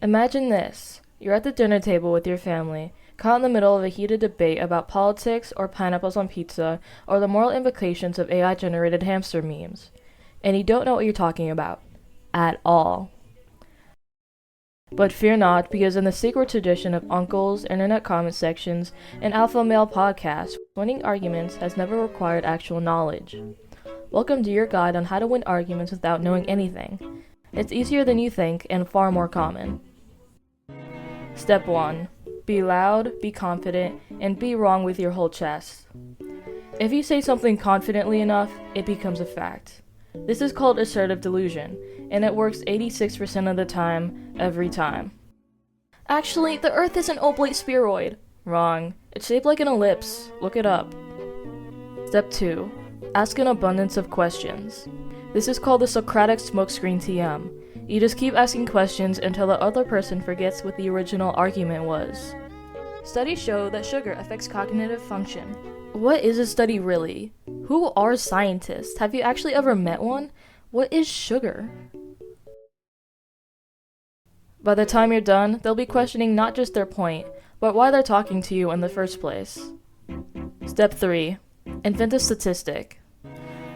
Imagine this. You're at the dinner table with your family, caught in the middle of a heated debate about politics or pineapples on pizza or the moral implications of AI-generated hamster memes. And you don't know what you're talking about. At all. But fear not, because in the secret tradition of uncles, internet comment sections, and alpha male podcasts, winning arguments has never required actual knowledge. Welcome to your guide on how to win arguments without knowing anything. It's easier than you think and far more common. Step 1. Be loud, be confident, and be wrong with your whole chest. If you say something confidently enough, it becomes a fact. This is called assertive delusion, and it works 86% of the time, every time. Actually, the Earth is an oblate spheroid. Wrong. It's shaped like an ellipse. Look it up. Step 2. Ask an abundance of questions. This is called the Socratic smokescreen TM. You just keep asking questions until the other person forgets what the original argument was. Studies show that sugar affects cognitive function. What is a study really? Who are scientists? Have you actually ever met one? What is sugar? By the time you're done, they'll be questioning not just their point, but why they're talking to you in the first place. Step 3. Invent a statistic.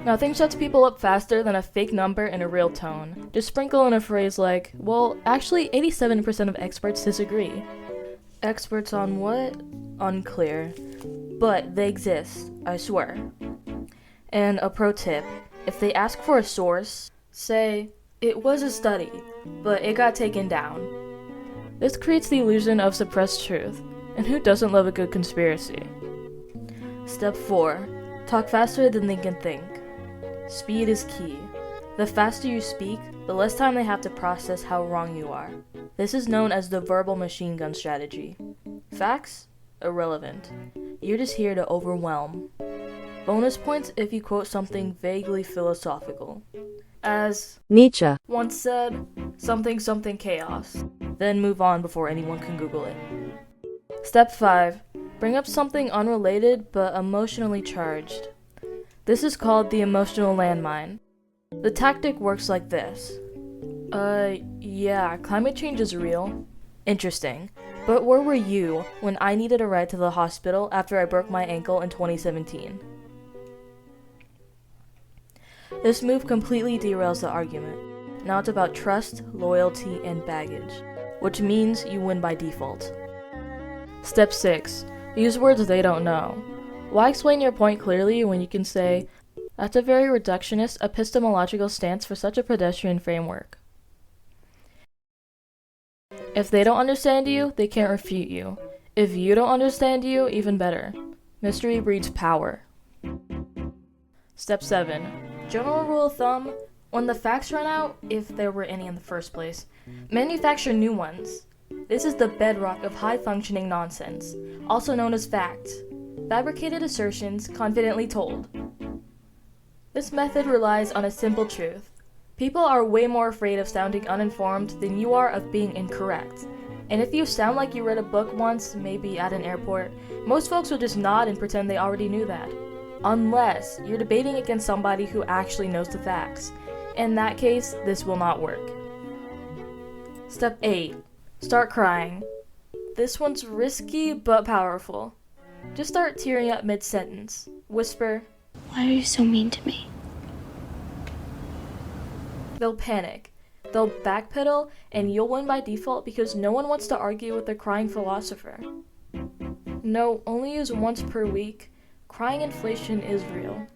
Nothing shuts people up faster than a fake number in a real tone. Just sprinkle in a phrase like, well, actually 87% of experts disagree. Experts on what? Unclear. But they exist, I swear. And a pro tip, if they ask for a source, say, it was a study, but it got taken down. This creates the illusion of suppressed truth, and who doesn't love a good conspiracy? Step 4. Talk faster than they can think. Speed is key. The faster you speak, the less time they have to process how wrong you are. This is known as the verbal machine gun strategy. Facts? Irrelevant. You're just here to overwhelm. Bonus points if you quote something vaguely philosophical. As Nietzsche once said, something chaos. Then move on before anyone can Google it. Step 5. Bring up something unrelated but emotionally charged. This is called the emotional landmine. The tactic works like this. Yeah, climate change is real. Interesting. But where were you when I needed a ride to the hospital after I broke my ankle in 2017? This move completely derails the argument. Now it's about trust, loyalty, and baggage, which means you win by default. Step 6. Use words they don't know. Why explain your point clearly when you can say, that's a very reductionist epistemological stance for such a pedestrian framework. If they don't understand you, they can't refute you. If you don't understand you, even better. Mystery breeds power. Step 7. General rule of thumb, when the facts run out, if there were any in the first place, manufacture new ones. This is the bedrock of high-functioning nonsense, also known as facts. Fabricated assertions confidently told. This method relies on a simple truth. People are way more afraid of sounding uninformed than you are of being incorrect. And if you sound like you read a book once, maybe at an airport, most folks will just nod and pretend they already knew that. Unless you're debating against somebody who actually knows the facts. In that case, this will not work. Step 8. Start crying. This one's risky but powerful. Just start tearing up mid-sentence. Whisper, "Why are you so mean to me?" They'll panic. They'll backpedal, and you'll win by default because no one wants to argue with a crying philosopher. No, only use once per week. Crying inflation is real.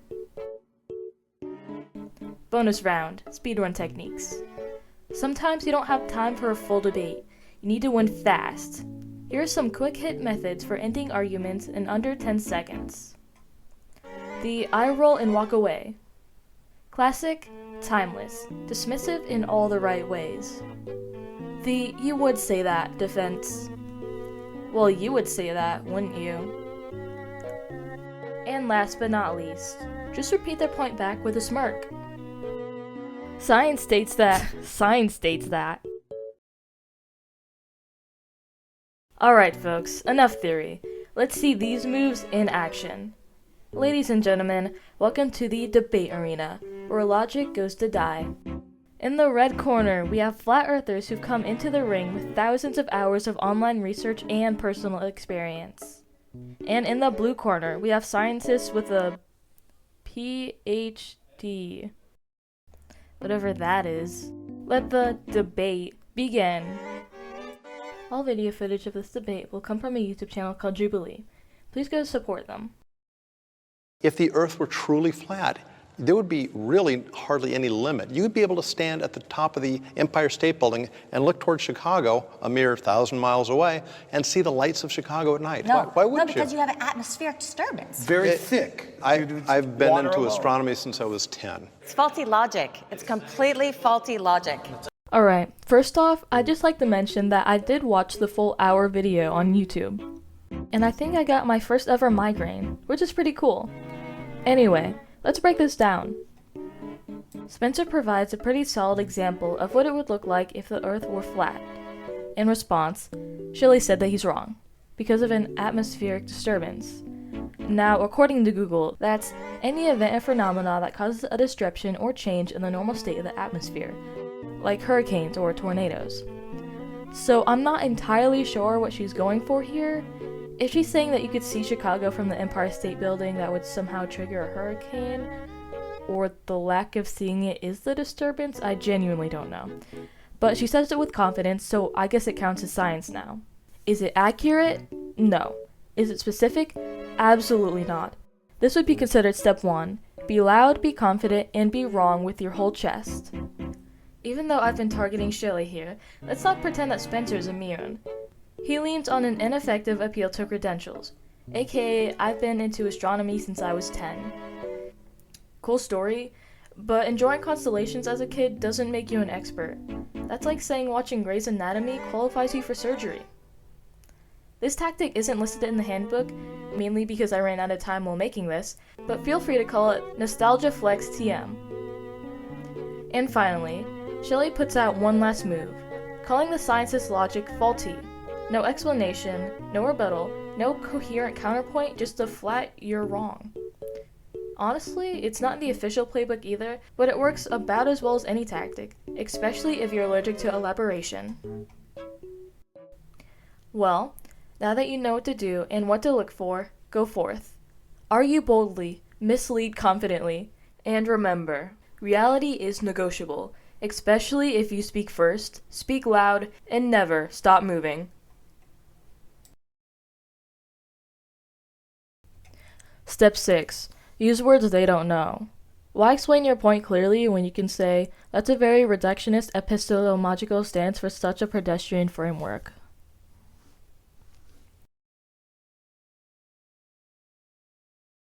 Bonus round, speedrun techniques. Sometimes you don't have time for a full debate. You need to win fast. Here are some quick hit methods for ending arguments in under 10 seconds. The eye roll and walk away. Classic, timeless, dismissive in all the right ways. The you would say that defense. Well, you would say that, wouldn't you? And last but not least, just repeat their point back with a smirk. Science states that. Alright folks, enough theory. Let's see these moves in action. Ladies and gentlemen, welcome to the debate arena, where logic goes to die. In the red corner, we have flat earthers who've come into the ring with thousands of hours of online research and personal experience. And in the blue corner, we have scientists with a PhD. Whatever that is. Let the debate begin. All video footage of this debate will come from a YouTube channel called Jubilee. Please go support them. If the Earth were truly flat, there would be really hardly any limit. You would be able to stand at the top of the Empire State Building and look towards Chicago, a mere 1,000 miles away, and see the lights of Chicago at night. No, Why wouldn't no, because you? you have an atmospheric disturbance. Very thick. I've been Water into alone. astronomy since I was 10. It's faulty logic. It's completely faulty logic. Alright, first off, I'd just like to mention that I did watch the full hour video on YouTube. And I think I got my first ever migraine, which is pretty cool. Anyway, let's break this down. Spencer provides a pretty solid example of what it would look like if the Earth were flat. In response, Shilly said that he's wrong, because of an atmospheric disturbance. Now, according to Google, that's any event or phenomena that causes a disruption or change in the normal state of the atmosphere, like hurricanes or tornadoes. So I'm not entirely sure what she's going for here. If she's saying that you could see Chicago from the Empire State Building, that would somehow trigger a hurricane, or the lack of seeing it is the disturbance, I genuinely don't know. But she says it with confidence, so I guess it counts as science now. Is it accurate? No. Is it specific? Absolutely not. This would be considered step 1. Be loud, be confident, and be wrong with your whole chest. Even though I've been targeting Shilly here, let's not pretend that Spencer's immune. He leans on an ineffective appeal to credentials, aka I've been into astronomy since I was 10. Cool story, but enjoying constellations as a kid doesn't make you an expert. That's like saying watching Grey's Anatomy qualifies you for surgery. This tactic isn't listed in the handbook, mainly because I ran out of time while making this, but feel free to call it Nostalgia Flex TM. And finally, Shilly puts out one last move, calling the scientist's logic faulty. No explanation, no rebuttal, no coherent counterpoint, just a flat, you're wrong. Honestly, it's not in the official playbook either, but it works about as well as any tactic, especially if you're allergic to elaboration. Well, now that you know what to do and what to look for, go forth. Argue boldly, mislead confidently, and remember, reality is negotiable, especially if you speak first, speak loud, and never stop moving. Step 6. Use words they don't know. Why explain your point clearly when you can say, that's a very reductionist epistemological stance for such a pedestrian framework?